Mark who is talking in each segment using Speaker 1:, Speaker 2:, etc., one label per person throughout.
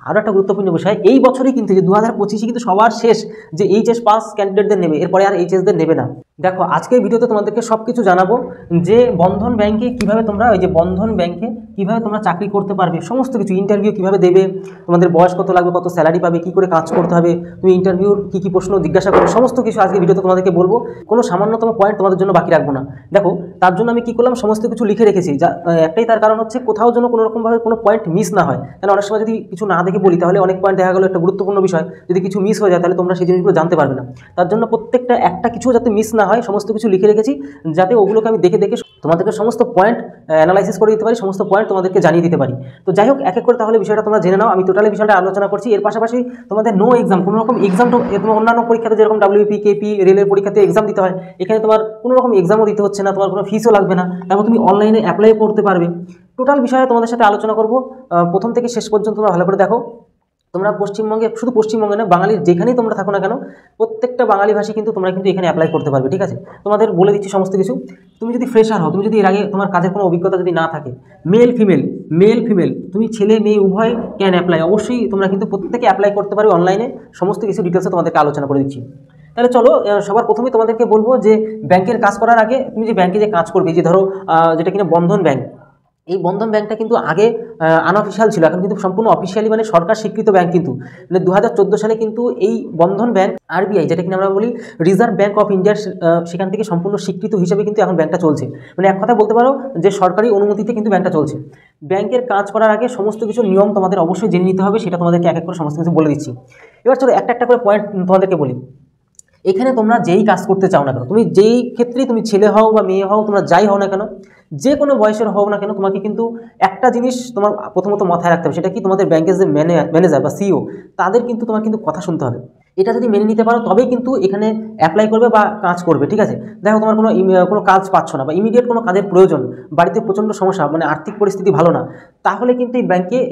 Speaker 1: আরও একটা গুরুত্বপূর্ণ বিষয়, এই বছরই কিন্তু যে 2025 কিন্তু সবার শেষ যে এইচএস পাস ক্যান্ডিডেটদের নেবে, এরপরে আর এইচএসদের নেবে না। দেখো আজকের ভিডিওতে তোমাদেরকে সব কিছু জানাবো যে বন্ধন ব্যাংকে কীভাবে তোমরা ওই যে বন্ধন ব্যাংকে কীভাবে তোমরা চাকরি করতে পারবে, সমস্ত কিছু, ইন্টারভিউ কীভাবে দেবে, তোমাদের বয়স কত লাগবে, কত স্যালারি পাবে, কী করে কাজ করতে হবে, তুমি ইন্টারভিউর কী কী প্রশ্ন জিজ্ঞাসা করবে, সমস্ত কিছু আজকে ভিডিওতে তোমাদেরকে বলবো। কোনো সামান্যতম পয়েন্ট তোমাদের জন্য বাকি রাখবো না। দেখো তার জন্য আমি কী করলাম, সমস্ত কিছু লিখে রেখেছি, যা একটাই তার কারণ হচ্ছে কোথাও যেন কোনো রকমভাবে কোনো পয়েন্ট মিস না হয়। কারণ অনেক সময় যদি কিছু না দেখে বলি তাহলে অনেক পয়েন্ট দেখা গেলো একটা গুরুত্বপূর্ণ বিষয় যদি কিছু মিস হয়ে যায় তাহলে তোমরা সেই জিনিসগুলো জানতে পারবে না। তার জন্য প্রত্যেকটা একটা কিছু যাতে মিস না হয় সমস্ত কিছু লিখে রেখেছি, যাতে ওগুলোকে আমি দেখে দেখে তোমাদেরকে সমস্ত পয়েন্ট অ্যানালাইসিস করে দিতে পারি, সমস্ত পয়েন্ট তোমাদেরকে জানিয়ে দিতে পারি। তো যাই হোক এক এক করে তাহলে বিষয়টা তোমরা জেনে নাও। আমি টোটালি বিষয়টা আলোচনা করছি। এর পাশাপাশি তোমাদের নো এক্সাম, কোনো রকম এক্সাম, তোমার অন্যান্য পরীক্ষাতে যেরকম WP, KP, রেলের পরীক্ষাতে এক্সাম দিতে হয়, এখানে তোমার কোনো রকম এক্সামও দিতে হচ্ছে না, তোমার কোনো ফিসও লাগবে না, তারপর তুমি অনলাইনে অ্যাপ্লাই করতে পারবে। টোটাল বিষয়ে তোমাদের সাথে আলোচনা করব, প্রথম থেকে শেষ পর্যন্ত তোমরা ভালো করে দেখো। তোমরা পশ্চিমবঙ্গে, শুধু পশ্চিমবঙ্গে না, বাঙালির যেখানেই তোমরা থাকো না কেন, প্রত্যেকটা বাঙালি ভাষী কিন্তু তোমরা কিন্তু এখানে অ্যাপ্লাই করতে পারবে, ঠিক আছে। তোমাদের বলে দিচ্ছি সমস্ত কিছু। তুমি যদি ফ্রেশার হও, তুমি যদি এর আগে তোমার কাজের কোনো অভিজ্ঞতা যদি না থাকে, মেল ফিমেল তুমি ছেলে মেয়ে উভয় ক্যান অ্যাপ্লাই, অবশ্যই তোমরা কিন্তু প্রত্যেকে অ্যাপ্লাই করতে পারবে অনলাইনে। সমস্ত কিছু ডিটেলসে তোমাদেরকে আলোচনা করে দিচ্ছি। তাহলে চলো, সবার প্রথমে তোমাদেরকে বলবো যে ব্যাংকের কাজ করার আগে তুমি যে ব্যাংকে যে কাজ করবে, যে ধরো যেটা কিনা বন্ধন ব্যাংক, এই বন্ধন ব্যাংকটা কিন্তু আগে আনঅফিসিয়াল ছিল, এখন কিন্তু সম্পূর্ণ অফিসিয়ালি মানে সরকার স্বীকৃত ব্যাংক। কিন্তু মানে 2014 সালে কিন্তু এই বন্ধন ব্যাংক RBI, যেটা কিনা আমরা বলি রিজার্ভ ব্যাংক অফ ইন্ডিয়ার, সেখান থেকে সম্পূর্ণ স্বীকৃত হিসেবে কিন্তু এখন ব্যাংকটা চলছে। মানে এক কথা বলতে পারো যে সরকারি অনুমতিতে কিন্তু ব্যাংকটা চলছে। ব্যাংকের কাজ করার আগে সমস্ত কিছু নিয়ম তোমাদের অবশ্যই জেনে নিতে হবে, সেটা তোমাদেরকে এক এক করে সমস্ত কিছু বলে দিচ্ছি। এবার চলো একটা একটা করে পয়েন্ট তোমাদেরকে বলি। এখানে তোমরা যেই কাজ করতে চাও না কেন, তুমি যেই ক্ষেত্রেই, তুমি ছেলে হও বা মেয়ে হও, তোমরা যাই হও না কেন, যে কোনো বয়সের হও না কেন, তোমাকে কিন্তু একটা জিনিস তোমার প্রথমত মাথায় রাখতে হবে, সেটা কি, তোমাদের ব্যাংকের যে ম্যানেজার বা CEO, তাদের কিন্তু তোমার কিন্তু কথা শুনতে হবে। এটা যদি মেনে নিতে পারো তবেই কিন্তু এখানে অ্যাপ্লাই করবে বা কাজ করবে, ঠিক আছে। দেখো তোমার কোনো কাজ পাচ্ছ না বা ইমিডিয়েট কোনো কাজের প্রয়োজন, বাড়িতে প্রচণ্ড সমস্যা, মানে আর্থিক পরিস্থিতি ভালো না, তাহলে কিন্তু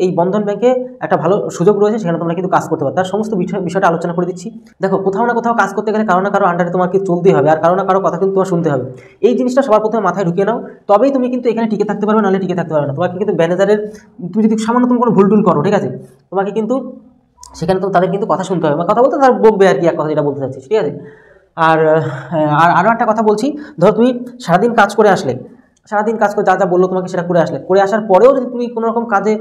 Speaker 1: এই বন্ধন ব্যাংকে একটা ভালো সুযোগ রয়েছে, সেখানে তোমরা কিন্তু কাজ করতে পারো। তার সমস্ত বিষয়টা আলোচনা করে দিচ্ছি। দেখো কোথাও না কোথাও কাজ করতে গেলে কারো না কারো আন্ডারে তোমাকে চলতেই হবে, আর কারো না কারো কথা কিন্তু তোমার শুনতে হবে। এই জিনিসটা সবার প্রথমে মাথায় ঢুকিয়ে নাও, তবেই তুমি কিন্তু এখানে টিকে থাকতে পারবে, নাহলে টিকে থাকতে পারবে না। তোমাকে কিন্তু ম্যানেজারের, তুমি যদি সামান্যতম কোনো ভুল করো, ঠিক আছে, তোমাকে কিন্তু সেখানে তো তাদের কিন্তু কথা শুনতে হবে, কথা বলতে তার বকবে আর কি, এক কথা যেটা বলতে চাচ্ছিস, ঠিক আছে। আর আরও একটা কথা বলছি, ধরো তুমি সারাদিন কাজ করে আসলে, সারাদিন কাজ করে যা বললো তোমাকে সেটা করে আসার পরেও যদি তুমি কোনো রকম কাজে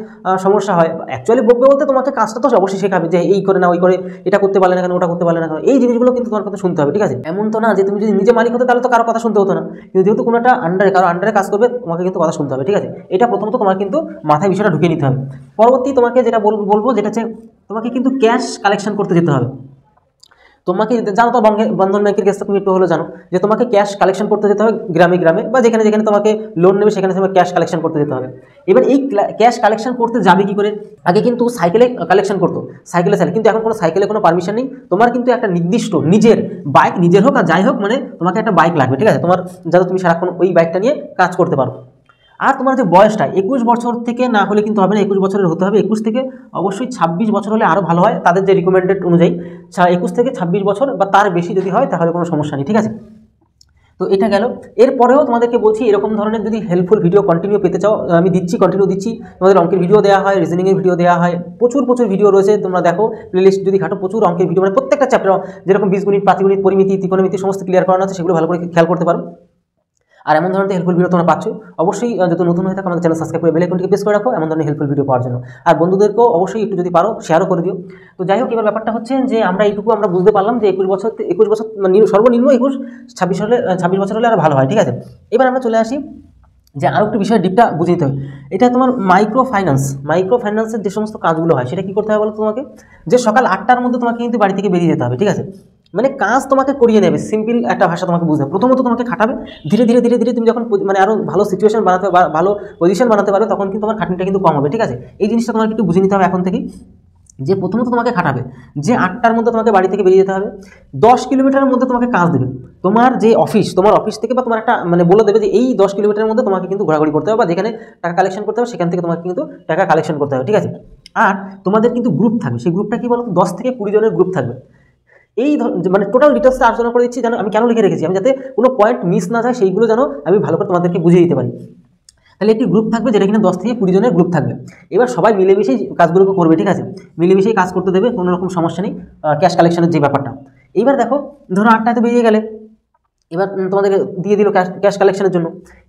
Speaker 1: সমস্যা হয়, অ্যাকচুয়ালি বকবে বলতে তোমাকে কাজটা তো অবশ্যই শেখাবে যে এই করে না, ওই করে, এটা করতে পারলে না কেন, ওটা করতে পারলে না কেন, এই জিনিসগুলো কিন্তু তোমার কথা শুনতে হবে, ঠিক আছে। এমন তো না যে তুমি যদি নিজে মালিক হতো তাহলে তো কারো কথা শুনতে হতো না, কিন্তু যেহেতু কোনো একটা কারো আন্ডারে কাজ করবে, তোমাকে কিন্তু কথা শুনতে হবে, ঠিক আছে। এটা প্রথমত তোমার কিন্তু মাথায় বিষয়টা ঢুকিয়ে নিতে হবে। পরবর্তী তোমাকে যেটা বলবো যেটা হচ্ছে, তোমাকে কিন্তু ক্যাশ কালেকশন করতে যেতে হবে। তোমাকে জানো তো বন্ধন ব্যাংকের কেসটা তুমি একটু হলো জানো, যে তোমাকে ক্যাশ কালেকশন করতে যেতে হবে গ্রামে বা যেখানে যেখানে তোমাকে লোন নেবে সেখানে তোমাকে ক্যাশ কালেকশন করতে যেতে হবে। এবার এই ক্যাশ কালেকশন করতে যাবে কি করে, আগে কিন্তু সাইকেলে কালেকশন করতো, সাইকেলে, কিন্তু এখন কোনো সাইকেলে কোনো পারমিশন নেই, তোমার কিন্তু একটা নির্দিষ্ট নিজের বাইক, নিজের হোক আর যাই হোক, মানে তোমাকে একটা বাইক লাগবে, ঠিক আছে, তোমার, যাতে তুমি সারাক্ষণ ওই বাইকটা নিয়ে কাজ করতে পারো। আর তোমার যে বয়সটা 21 বছর থেকে না হলে কিন্তু হবে না, 21 বছরের হতে হবে। 21 থেকে অবশ্যই 26 বছর হলে আরও ভালো হয়, তাদের যে রিকমেন্ডেড অনুযায়ী 21 থেকে 26 বছর বা তার বেশি যদি হয় তাহলে কোনো সমস্যা নেই, ঠিক আছে। তো এটা গেল। এরপরেও তোমাদেরকে বলছি, এরকম ধরনের যদি হেল্পফুল ভিডিও কন্টিনিউ পেতে চাও, আমি কন্টিনিউ দিচ্ছি। তোমাদের অঙ্কের ভিডিও দেওয়া হয়, রিজনিংয়ের ভিডিও দেওয়া হয়, প্রচুর ভিডিও রয়েছে, তোমরা দেখো প্লেলিস্ট যদি ঘাটো, প্রচুর অঙ্কের ভিডিও, মানে প্রত্যেকটা চ্যাপ্টার, যেরকম বীজগণিত, পাটিগণিত, পরিমিতি, ত্রিকোণমিতি সমস্ত ক্লিয়ার করানো আছে, সেগুলো ভালো করে খেয়াল করতে পারো। আর এমন ধরনের হেল্পফুল ভিডিও তোমরা পাচ্ছ, অবশ্যই যত নতুন হয়ে থাকে আমাদের চ্যানেল সাবস্ক্রাইব করে বেল আইকনটিকে প্রেস করে রাখো এমন ধরনের হেল্পফুল ভিডিও পাওয়ার জন্য। আর বন্ধুদেরকেও অবশ্যই একটু যদি পারো শেয়ারও করে দিও। তো যাই হোক, এবার ব্যাপারটা হচ্ছে যে আমরা বুঝতে পারলাম যে 21 বছর সর্বনিম্ন 26 বছর হলে আর ভালো হয়, ঠিক আছে। এবার আমরা চলে আসি যে আরও একটু বিষয় ডিপটা বুঝে নিতে হবে। এটা তোমার মাইক্রো ফাইন্যান্সের যে সমস্ত কাজগুলো হয়, সেটা কী করতে হবে বলো তোমাকে, যে সকাল 8টার মধ্যে তোমাকে কিন্তু বাড়ি থেকে বেরিয়ে যেতে হবে, ঠিক আছে। মানে কাজ তোমাকে করিয়ে নেবে, সিম্পল একটা ভাষা তোমাকে বুঝতে হবে। প্রথমত তোমাকে খাটাবে, ধীরে ধীরে তুমি যখন মানে আরও ভালো সিচুয়েশন বানাতে, ভালো পজিশন বানাতে পারবে, তখন কিন্তু তোমার খাটনিটা কিন্তু কম হবে, ঠিক আছে। এই জিনিসটা তোমাকে একটু বুঝে নিতে হবে এখন থেকেই, যে প্রথমত তোমাকে খাটাবে, যে 8টার মধ্যে তোমাকে বাড়ি থেকে বেরিয়ে যেতে হবে, 10 কিলোমিটারের মধ্যে তোমাকে কাজ দেবে। তোমার অফিস থেকে বা তোমার একটা মানে বলে দেবে যে এই 10 কিলোমিটারের মধ্যে তোমাকে কিন্তু ঘোরাঘুরি করতে হবে, বা যেখানে টাকা কালেকশন করতে হবে সেখান থেকে তোমাকে কিন্তু টাকা কালেকশন করতে হবে, ঠিক আছে। আর তোমাদের কিন্তু গ্রুপ থাকবে, সেই গ্রুপটা কি বলো, 10 থেকে 20 জনের গ্রুপ থাকবে। এই মানে টোটাল ডিটেলসটা আলোচনা করে দিচ্ছি, যেন আমি কেন লিখে রেখেছি, আমি যাতে কোনো পয়েন্ট মিস না যায়, সেইগুলো যেন আমি ভালো করে তোমাদেরকে বুঝিয়ে দিতে পারি। তাহলে একটি গ্রুপ থাকবে যেটা কিনা 10 থেকে 20 জনের গ্রুপ থাকবে। এবার সবাই মিলেমিশেই কাজগুলোকে করবে, ঠিক আছে, মিলেমিশেই কাজ করতে দেবে, কোনো রকম সমস্যা নেই। ক্যাশ কালেকশনের যে ব্যাপারটা, এইবার দেখো ধরো 8টায় বেরিয়ে গেলে, এবার তোমাদেরকে দিয়ে দিল ক্যাশ কালেকশনের জন্য।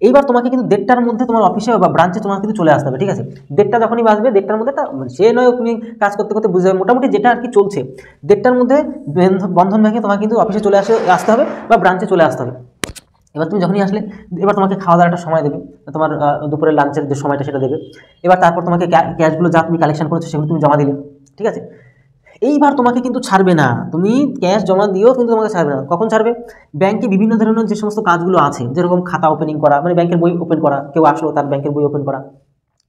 Speaker 1: এইবার তোমাকে কিন্তু 1:30টার মধ্যে তোমার অফিসে বা ব্রাঞ্চে তোমাকে কিন্তু চলে আসতে হবে, ঠিক আছে। 1:30টা যখনই বাজবে, 1:30টার মধ্যে সে নয় তুমি কাজ করতে করতে বুঝে যাবে মোটামুটি যেটা আর কি চলছে, 1:30টার মধ্যে বন্ধন ব্যাংকে তোমাকে কিন্তু অফিসে চলে আসতে হবে বা ব্রাঞ্চে চলে আসতে হবে। এবার তুমি যখনই আসলে, এবার তোমাকে খাওয়া দাওয়ার একটা সময় দেবে, তোমার দুপুরের লাঞ্চের যে সময়টা সেটা দেবে। এবার তারপর তোমাকে ক্যাশগুলো যা তুমি কালেকশন করেছো সেগুলো তুমি জমা দিলে, ঠিক আছে। এইবার তোমাকে কিন্তু ছাড়বে না, তুমি ক্যাশ জমা দিয়েও কিন্তু তোমাকে ছাড়বে না। কখন ছাড়বে? ব্যাংকে বিভিন্ন ধরনের যে সমস্ত কাজগুলো আছে, যেরকম খাতা ওপেনিং করা, মানে ব্যাংকের বই ওপেন করা, কেউ আসলো তার ব্যাংকের বই ওপেন করা,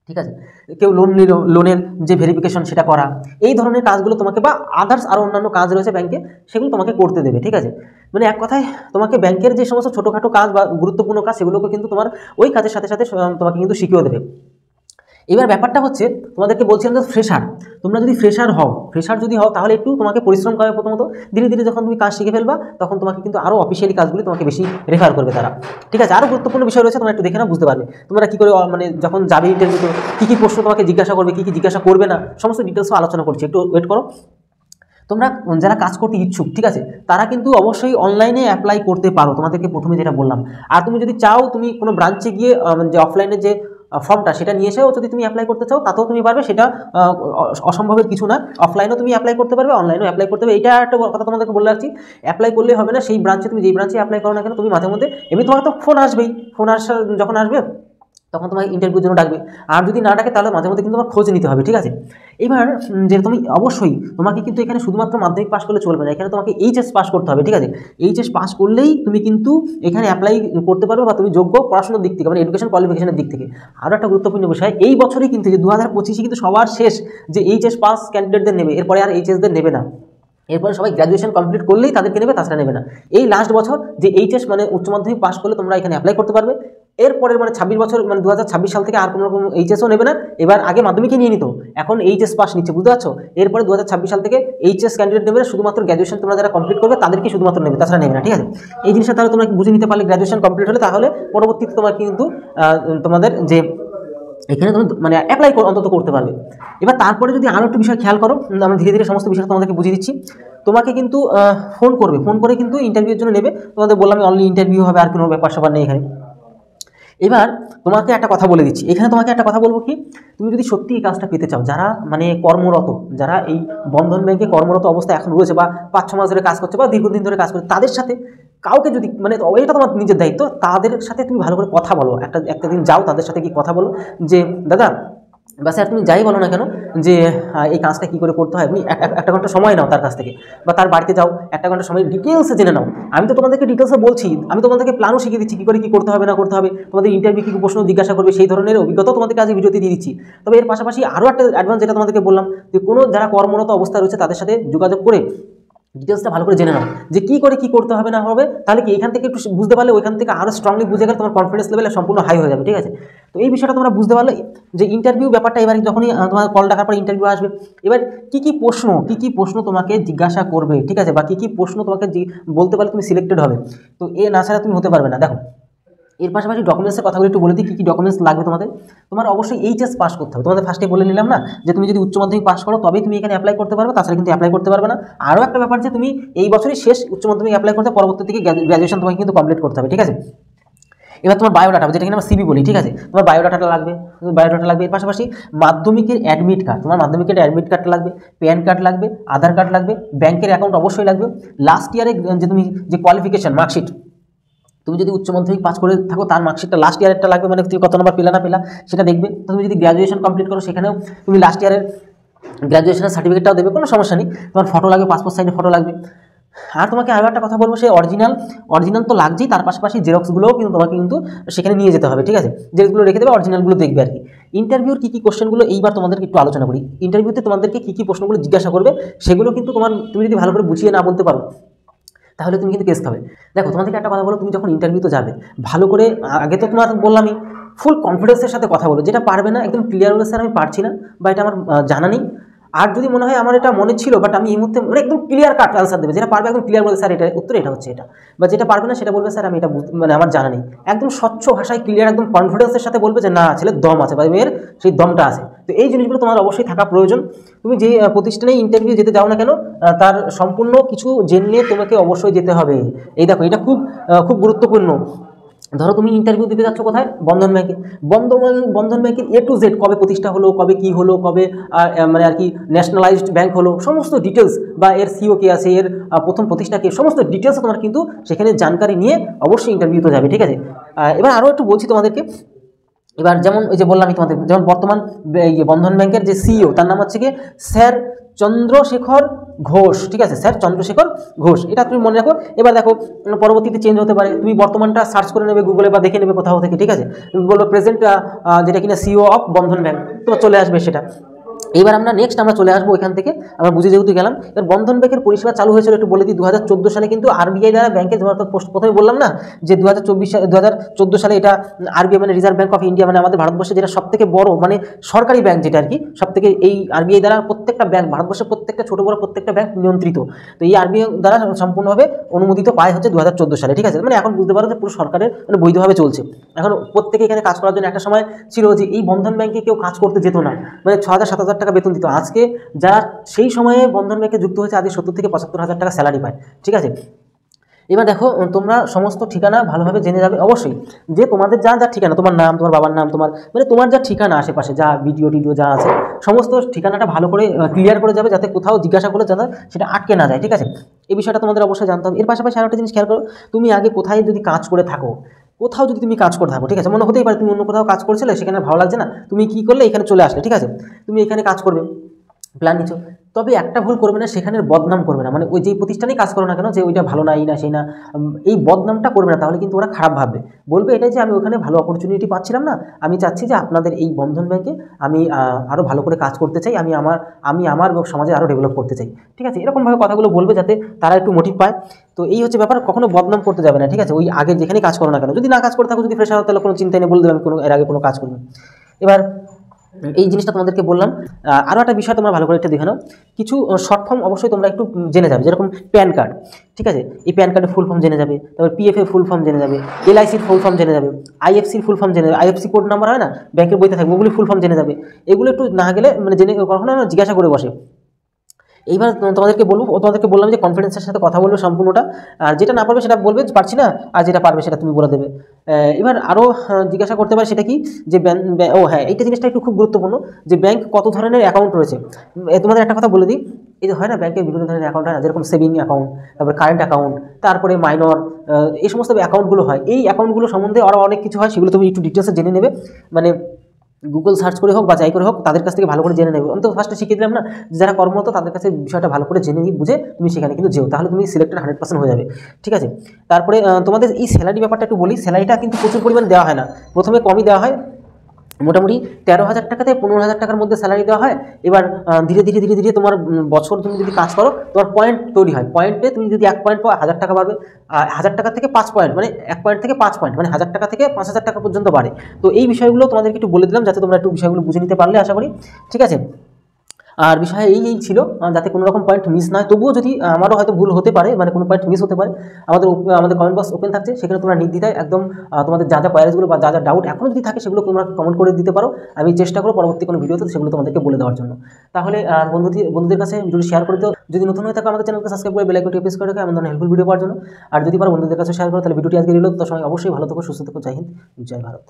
Speaker 1: ঠিক আছে, কেউ লোন নিল, লোনের যে ভেরিফিকেশন সেটা করা, এই ধরনের কাজগুলো তোমাকে, বা আদার্স আরও অন্যান্য কাজ রয়েছে ব্যাংকে, সেগুলো তোমাকে করতে দেবে, ঠিক আছে। মানে এক কথায় তোমাকে ব্যাংকের যে সমস্ত ছোটোখাটো কাজ বা গুরুত্বপূর্ণ কাজ, সেগুলোকে কিন্তু তোমার ওই কাজের সাথে সাথে তোমাকে কিন্তু শিখিয়ে দেবে। এবার ব্যাপারটা হচ্ছে, তোমাদেরকে বলছিলাম যে ফ্রেশার, তোমরা যদি ফ্রেশার যদি হও তাহলে একটু তোমাকে পরিশ্রম করে প্রথমত, ধীরে ধীরে যখন তুমি কাজ শিখে ফেলবা তখন তোমাকে কিন্তু আরও অফিসিয়ালি কাজগুলি তোমাকে বেশি রেফার করবে তারা, ঠিক আছে। আরও গুরুত্বপূর্ণ বিষয় রয়েছে, তোমরা একটু দেখে না বুঝতে পারবে তোমরা কী করে, মানে যখন যাবে ইন্টারভিউতে কী কী প্রশ্ন তোমাকে জিজ্ঞাসা করবে, কী কী জিজ্ঞাসা করবে না, সমস্ত ডিটেলসও আলোচনা করছি, একটু ওয়েট করো। তোমরা যারা কাজ করতে ইচ্ছুক, ঠিক আছে, তারা কিন্তু অবশ্যই অনলাইনে অ্যাপ্লাই করতে পারো, তোমাদেরকে প্রথমে যেটা বললাম। আর তুমি যদি চাও, তুমি কোনো ব্রাঞ্চে গিয়ে যে অফলাইনে যে ফর্মটা সেটা নিয়ে এসেও যদি তুমি অ্যাপ্লাই করতে চাও তাতেও তুমি পারবে, সেটা অসম্ভবের কিছু না। অফলাইনেও তুমি অ্যাপ্লাই করতে পারবে, অনলাইনেও অ্যাপ্লাই করতে পারবে। এইটা একটা কথা তোমাদেরকে বলে রাখছি, অ্যাপ্লাই করলেই হবে না, সেই ব্রাঞ্চে তুমি যেই ব্রাঞ্চে অ্যাপ্লাই করো না কেন, তুমি মাঝে মধ্যে এমনি তোমার তো ফোন আসবেই, যখন আসবে তখন তোমাকে ইন্টারভিউর জন্য ডাকবে। আর যদি না ডাকে তাহলে মাঝে মধ্যে কিন্তু তোমার খোঁজ নিতে হবে, ঠিক আছে। এবার যে তুমি অবশ্যই, তোমাকে কিন্তু এখানে শুধুমাত্র মাধ্যমিক পাস করলে চলবে না, এখানে তোমাকে এইচএস পাস করতে হবে, ঠিক আছে। এইচএস পাস করলেই তুমি কিন্তু এখানে অ্যাপ্লাই করতে পারবে, বা তুমি যোগ্য পড়াশোনার দিক থেকে, মানে এডুকেশন কোয়ালিফিকেশনের দিক থেকে। আরও একটা গুরুত্বপূর্ণ বিষয়, এই বছরই কিন্তু যে 2025 কিন্তু সবার শেষ যে এইচএস পাস ক্যান্ডিডেটদের নেবে, এরপরে আর এইচএসদের নেবে না, এরপরে সবাই গ্র্যাজুয়েশন কমপ্লিট করলেই তাদেরকে নেবে, তাছাড়া নেবে না। এই লাস্ট বছর যে এইচএস মানে উচ্চ মাধ্যমিক পাস করলে তোমরা এখানে অ্যাপ্লাই করতে পারবে। এরপরের মানে 26 বছর, মানে 2026 সাল থেকে আর কোনো রকম এইচএসও নেবে না। এবার আগে মাধ্যমিকে নিয়ে নিত, এখন এইচএস পাস নিচ্ছে, বুঝতে পারছো। এরপরে 2026 সাল থেকে এইচএস ক্যান্ডিডেট নেবে, শুধুমাত্র গ্র্যাজুয়েশন তোমরা যারা কমপ্লিট করবে তাদেরকে শুধুমাত্র নেবে, তাছাড়া নেবে না, ঠিক আছে। এই জিনিসটা তাহলে তোমরা বুঝে নিতে পারলে, গ্র্যাজুয়েশন কমপ্লিট হলে তাহলে পরবর্তীতে তোমার কিন্তু তোমাদের যে এখানে তুমি মানে অ্যাপ্লাই অন্তত করতে পারবে। এবার তারপরে যদি আরও একটু বিষয় খেয়াল করো, আমরা ধীরে ধীরে সমস্ত বিষয় তোমাদেরকে বুঝিয়ে দিচ্ছি। তোমাকে কিন্তু ফোন করে কিন্তু ইন্টারভিউর জন্য নেবে, তোমাদের বললাম অনলি ইন্টারভিউ হবে, আর কোনো ব্যাপার স্যাপার নেই এখানে। এবার তোমাকে একটা কথা বলে দিচ্ছি, এখানে তোমাকে একটা কথা বলবো কি, তুমি যদি সত্যি এই কাজটা পেতে চাও, যারা মানে কর্মরত, যারা এই বন্ধন ব্যাংকে কর্মরত অবস্থায় এখন রয়েছে, বা 5-6 মাস ধরে কাজ করছে, বা দীর্ঘদিন ধরে কাজ করছে, তাদের সাথে কাউকে যদি, মানে এটা তোমার নিজের দায়িত্ব, তাদের সাথে তুমি ভালো করে কথা বলো, একটা দিন যাও তাদের সাথে কি কথা বলো, যে দাদা বা স্যার তুমি যাই বলো না কেন, যে এই কাজটা কী করে করতে হয়, আপনি একটা ঘন্টা সময় নাও তার কাছ থেকে, বা তার বাড়িতে যাও, একটা ঘন্টা সময় ডিটেলসে জেনে নাও। আমি তো তোমাদেরকে ডিটেলসে বলছি, আমি তোমাদেরকে প্ল্যানও শিখিয়ে দিচ্ছি কী করে কী করতে হবে না করতে হবে, তোমাদের ইন্টারভিউ কী প্রশ্ন জিজ্ঞাসা করবে সেই ধরনের অভিজ্ঞতাও তোমাদেরকে আজ ভিডিওতে দিয়ে দিচ্ছি। তবে এর পাশাপাশি আরও একটা অ্যাডভান্স যেটা তোমাদেরকে বললাম, যে কোনো যারা কর্মরত অবস্থা রয়েছে তাদের সাথে যোগাযোগ করে ডিটেলসটা ভালো করে জেনে নাও, যে কী করে কী করতে হবে না হবে, তাহলে কি এখান থেকে একটু বুঝতে পারলে ওইখান থেকে আরও স্ট্রংলি বুঝে গেলে তোমার কনফিডেন্স লেভেল সম্পূর্ণ হাই হয়ে যাবে, ঠিক আছে। তো এই বিষয়টা তোমরা বুঝতে পারলে, যে ইন্টারভিউ ব্যাপারটা এবার যখনই তোমার কল ডাকার পর ইন্টারভিউ আসবে, এবার কী কী প্রশ্ন তোমাকে জিজ্ঞাসা করবে, ঠিক আছে, বা কী প্রশ্ন তোমাকে বলতে পারলে তুমি সিলেক্টেড হবে, তো এ না ছাড়া তুমি হতে পারবে না। দেখো এর পাশাপাশি ডকুমেন্টসের কথাগুলো একটু বলে দিই, কী ডকুমেন্টস লাগবে তোমার অবশ্যই এইচএস পাস করতে হবে। তোমাদের ফার্স্টে বলে নিলাম না, যে তুমি যদি উচ্চ মাধ্যমিক পাস করো তবেই তুমি এখানে অ্যাপ্লাই করতে পারবে, তাছাড়া কিন্তু অ্যাপ্লাই করতে পারবে না। আরও একটা ব্যাপার, যে তুমি এই বছরই শেষ উচ্চ মাধ্যমিক অ্যাপ্লাই করতে, পরবর্তী থেকে গ্র্যাজুয়েশন তোমাকে কিন্তু কমপ্লিট করতে হবে, ঠিক আছে। এবার তোমার বায়োডাটা, যেটা কিনা আমরা সিবি বলি, ঠিক আছে, তোমার বায়োডাটা লাগবে, এর পাশাপাশি মাধ্যমিকের অ্যাডমিট কার্ড, তোমার মাধ্যমিকের অ্যাডমিট কার্ডটা লাগবে, প্যান কার্ড লাগবে, আধার কার্ড লাগবে, ব্যাংকের অ্যাকাউন্ট অবশ্যই লাগবে, লাস্ট ইয়ারে যে তুমি যে কোয়ালিফিকেশন মার্কশিট, তুমি যদি উচ্চ মাধ্যমিক পাস করে থাকো তার মার্কশিটটা লাস্ট ইয়ারেরটা লাগবে, মানে তুমি কত নম্বর পেলা না পেলা সেটা দেখবে। তো তুমি যদি গ্র্যাজুয়েশন কমপ্লিট করো সেখানেও তুমি লাস্ট ইয়ারের গ্র্যাজুয়েশনের সার্টিফিকেটটাও দেবে, কোনো সমস্যা নেই। তোমার ফটো লাগবে, পাসপোর্ট সাইজের ফটো লাগবে। আর তোমাকে আরও একটা কথা বলবো, সেই অরিজিনাল তো লাগছেই, তার পাশাপাশি জেরক্সগুলোও কিন্তু তোমাকে কিন্তু সেখানে নিয়ে যেতে হবে, ঠিক আছে। জেরক্সগুলো রেখে দেবে, অরিজিনালগুলো দেখবে আর কি। ইন্টারভিউর কী কোশ্চেনগুলো এইবার তোমাদেরকে একটু আলোচনা করি। ইন্টারভিউতে তোমাদেরকে কী প্রশ্নগুলো জিজ্ঞাসা করবে, সেগুলো কিন্তু তুমি যদি ভালো করে বুঝিয়ে না বলতে পারো তাহলে তুমি কিন্তু কেস খাবে। দেখো তোমাদেরকে একটা কথা বলো, তুমি যখন ইন্টারভিউতে যাবে ভালো করে, আগে তো তোমার বললামই ফুল কনফিডেন্সের সাথে কথা বলো, যেটা পারবে না একদম ক্লিয়ার বলে স্যার আমি পারছি না, বা এটা আমার জানা নেই, আর যদি মনে হয় আমার এটা মনে ছিল বাট আমি এই মুহূর্তে মানে একদম ক্লিয়ার কাট আনসার দেবে, যেটা পারবে একদম ক্লিয়ার বলবে স্যার এটা উত্তর এটা হচ্ছে এটা, বা যেটা পারবে না সেটা বলবে স্যার আমি এটা মানে আমার জানা নেই। একদম স্বচ্ছ ভাষায় ক্লিয়ার একদম কনফিডেন্সের সাথে বলবে যে না ছেলের দম আছে বা মেয়ের সেই দমটা আছে। তো এই জিনিসগুলো তোমার অবশ্যই থাকা প্রয়োজন। তুমি যে প্রতিষ্ঠানে ইন্টারভিউ যেতে যাও না কেন তার সম্পূর্ণ কিছু জেনে তোমাকে অবশ্যই যেতে হবে। এই দেখো এটা খুব খুব গুরুত্বপূর্ণ। ধরো তুমি ইন্টারভিউ দিতে যাচ্ছ কোথায়, বন্ধন ব্যাংকে। বন্ধন ব্যাংকের এ টু জেড কবে প্রতিষ্ঠা হলো, কবে কি হলো, কবে মানে আর কি ন্যাশনালাইজড ব্যাংক হলো, সমস্ত ডিটেলস বা এর সিও কে আছে, এর প্রথম প্রতিষ্ঠা কে, সমস্ত ডিটেলস তোমার কিন্তু সেখানে জানকারি নিয়ে অবশ্যই ইন্টারভিউতে যাবে, ঠিক আছে। এবার আরও একটু বলছি তোমাদেরকে। এবার যেমন ওই যে বললাম আমি তোমাদের, যেমন বর্তমান বন্ধন ব্যাংকের যে সিইও তার নাম হচ্ছে কি স্যার চন্দ্রশেখর ঘোষ, ঠিক আছে, স্যার চন্দ্রশেখর ঘোষ, এটা তুমি মনে রাখো। এবার দেখো পরবর্তীতে চেঞ্জ হতে পারে, তুমি বর্তমানটা সার্চ করে নেবে গুগলে বা দেখে নেবে কোথাও থেকে, ঠিক আছে। তুমি বলবে প্রেজেন্ট যেটা কিনা সিইও অফ বন্ধন ব্যাংক, তোমার চলে আসবে সেটা। এবার আমরা নেক্সট আমরা চলে আসবো ওইখান থেকে, আমরা বুঝে যেহেতু গেলাম। এবার বন্ধন ব্যাংকের পরিষেবা চালু হয়েছিল একটু বলে দিই 2014 সালে, কিন্তু আরবিআই দ্বারা ব্যাংকের প্রথমে বললাম না যে 2014 সালে এটা আরবিআই মানে রিজার্ভ ব্যাংক অফ ইন্ডিয়া, মানে আমাদের ভারতবর্ষে যেটা সব থেকে বড় মানে সরকারি ব্যাংক যেটা আর কি, সব থেকে এই আরবিআই দ্বারা প্রত্যেকটা ব্যাংক, ভারতবর্ষের প্রত্যেকটা ছোটো বড় প্রত্যেকটা ব্যাংক নিয়ন্ত্রিত। তো এই আরবিআই দ্বারা সম্পূর্ণভাবে অনুমোদিত পায় হচ্ছে 2014 সালে, ঠিক আছে। মানে এখন বুঝতে পারো যে পুরো সরকারের মানে বৈধভাবে চলছে। এখন প্রত্যেকে এখানে কাজ করার জন্য একটা সময় ছিল যে এই বন্ধন ব্যাংকে কেউ কাজ করতে যেত না, মানে 6,000-7,000 টাকা বেতন দিত। আজকে যারা সেই সময়ে বন্ধন ব্যাংকে যুক্ত হয়েছে আজকে 70 থেকে 75,000 টাকা স্যালারি পায়, ঠিক আছে। এবার দেখো তোমরা সমস্ত ঠিকানা ভালোভাবে জেনে যাবে অবশ্যই, যে তোমাদের যা যা ঠিকানা, তোমার নাম, তোমার বাবার নাম, তোমার মানে তোমার যা ঠিকানা আশেপাশে যা ভিডিও টিডিও যা আছে সমস্ত ঠিকানাটা ভালো করে ক্লিয়ার করে যাবে, যাতে কোথাও জিজ্ঞাসা করলে যাতে সেটা আটকে না যায়, ঠিক আছে। এই বিষয়টা তোমাদের অবশ্যই জানতে হবে। এর পাশাপাশি আরেকটা জিনিস খেয়াল করো, তুমি আগে কোথায় যদি কাজ করে থাকো, কোথাও যদি তুমি কাজ করে থাকো, ঠিক আছে, মনে হতেই পারে তুমি অন্য কোথাও কাজ করছিলে, সেখানে ভালো লাগছে না, তুমি কি করলে এখানে চলে আসলে, ঠিক আছে, তুমি এখানে কাজ করবে প্ল্যান নিচ্ছ। তবে একটা ভুল করবে না, সেখানের বদনাম করবে না, মানে ওই যেই প্রতিষ্ঠানেই কাজ করো না কেন যে ওইটা ভালো না এই না সেই না, এই বদনামটা করবে না, তাহলে কিন্তু ওরা খারাপ ভাববে। বলবে এটাই যে আমি ওখানে ভালো অপরচুনিটি পাচ্ছিলাম না, আমি চাচ্ছি যে আপনাদের এই বন্ধন ব্যাংকে আমি আরও ভালো করে কাজ করতে চাই, আমি আমার সমাজে আরও ডেভেলপ করতে চাই, ঠিক আছে, এরকমভাবে কথাগুলো বলবে যাতে তারা একটু মোটিভ পায়। তো এই হচ্ছে ব্যাপার, কখনো বদনাম করতে যাবে না, ঠিক আছে। ওই আগে যেখানে কাজ করো না কেন, যদি না কাজ করে থাকো, যদি ফ্রেশার হও, তাহলে কোনো চিন্তা নেই, বলে দেবে আমি এর আগে কোনো কাজ করিনি। এবার এই জিনিসটা তোমাদেরকে বললাম। আরও একটা বিষয় তোমরা ভালো করে একটু দেখে নাও, কিছু শর্ট ফর্ম অবশ্যই তোমরা একটু জেনে যাবে, যেরকম প্যান কার্ড, ঠিক আছে, এই প্যান কার্ডের ফুল ফর্ম জেনে যাবে, তারপর পিএফের ফুল ফর্ম জেনে যাবে, এলআইসির ফুল ফর্ম জেনে যাবে, আইএফসির ফুল ফর্ম জেনে যাবে, আইএফসি কোড নাম্বার হয় না ব্যাংকের বইতে থাকবে, ওগুলি ফুল ফর্ম জেনে যাবে। এগুলো একটু না গেলে মানে জেনে কখনো জিজ্ঞাসা করে বসে। এইবার তোমাদেরকে বললাম যে কনফিডেন্সের সাথে কথা বলবে সম্পূর্ণটা, আর যেটা না পারবে সেটা বলবে পারছি না, আর যেটা পারবে সেটা তুমি বলে দেবে। এবার আরও জিজ্ঞাসা করতে পারে সেটা কি, যে ও হ্যাঁ, এইটা জিনিসটা একটু খুব গুরুত্বপূর্ণ, যে ব্যাংক কত ধরনের অ্যাকাউন্ট রয়েছে। তোমাদের একটা কথা বলে দিই, এই যে হয় না ব্যাংকের বিভিন্ন ধরনের অ্যাকাউন্ট হয় না, যেরকম সেভিং অ্যাকাউন্ট, তারপরে কারেন্ট অ্যাকাউন্ট, তারপরে মাইনর, এই সমস্ত অ্যাকাউন্টগুলো হয়। এই অ্যাকাউন্টগুলো সম্বন্ধে আরও অনেক কিছু হয়, সেগুলো তুমি একটু ডিটেলসে জেনে নেবে, মানে গুগল সার্চ করে হোক বা যাই করে হোক তাদের কাছ থেকে ভালো করে জেনে নেবে। আমি তো ফার্স্টে শিখিয়ে দিলাম না, যারা কর্মরত তাদের কাছে বিষয়টা ভালো করে জেনে নিয়ে বুঝে তুমি সেখানে কিন্তু যেও, তাহলে তুমি সিলেক্টেড 100% হয়ে যাবে, ঠিক আছে। তারপরে তোমাদের এই স্যালারি ব্যাপারটা একটু বলি, স্যালারিটা কিন্তু প্রচুর পরিমাণে দেওয়া হয় না, প্রথমে কমই দেওয়া হয়, মোটামুটি 13,000 টাকা থেকে 15,000 টাকার মধ্যে স্যালারি দেওয়া হয়। এবার ধীরে ধীরে তোমার বছর তুমি যদি কাজ করো, তোমার পয়েন্ট তৈরি হয়, পয়েন্টে তুমি যদি 1 পয়েন্ট পাও 1,000 টাকা বাড়বে, 1,000 টাকা থেকে 5 পয়েন্ট, মানে 1 পয়েন্ট থেকে 5 পয়েন্ট, মানে 1,000 টাকা থেকে 5,000 টাকা পর্যন্ত বাড়ে। তো এই বিষয়গুলো তোমাদেরকে একটু বলে দিলাম, যাতে তোমরা একটু বিষয়গুলো বুঝে নিতে পারলে আশা করি, ঠিক আছে। আর বিষয় এই ছিল, যাতে কোনো রকম পয়েন্ট মিস না হয়। তবুও যদি আমারও হয়তো ভুল হতে পারে, মানে কোনো পয়েন্ট মিস হতে পারে, আমাদের কমেন্ট বক্স ওপেন থাকছে, সেখানে তোমরা নির্দ্বিধায় একদম তোমাদের যা যা কোয়ারিজগুলো বা যা যা ডাউট এখনও যদি থাকে সেগুলো তোমরা কমেন্ট করে দিতে পারো, আমি চেষ্টা করব পরবর্তী কোনো ভিডিওতে সেগুলো তোমাদেরকে বলে দেওয়ার জন্য। তাহলে বন্ধুদের কাছে যদি শেয়ার করে দাও, যদি নতুন হয়ে থাকো আমাদের চ্যানেলকে সাবস্ক্রাইব করে বেল আইকনটি প্রেস করে রাখো এমন ধরনের হেল্পফুল ভিডিও পাওয়ার জন্য। আর যদি পারো বন্ধুদের কাছে শেয়ার করো, তাহলে ভিডিওটি আজকে রিলো, তো সবাই অবশ্যই ভালো থাকো, সুস্থ থাকো, জয় হিন্দ, জয় ভারত।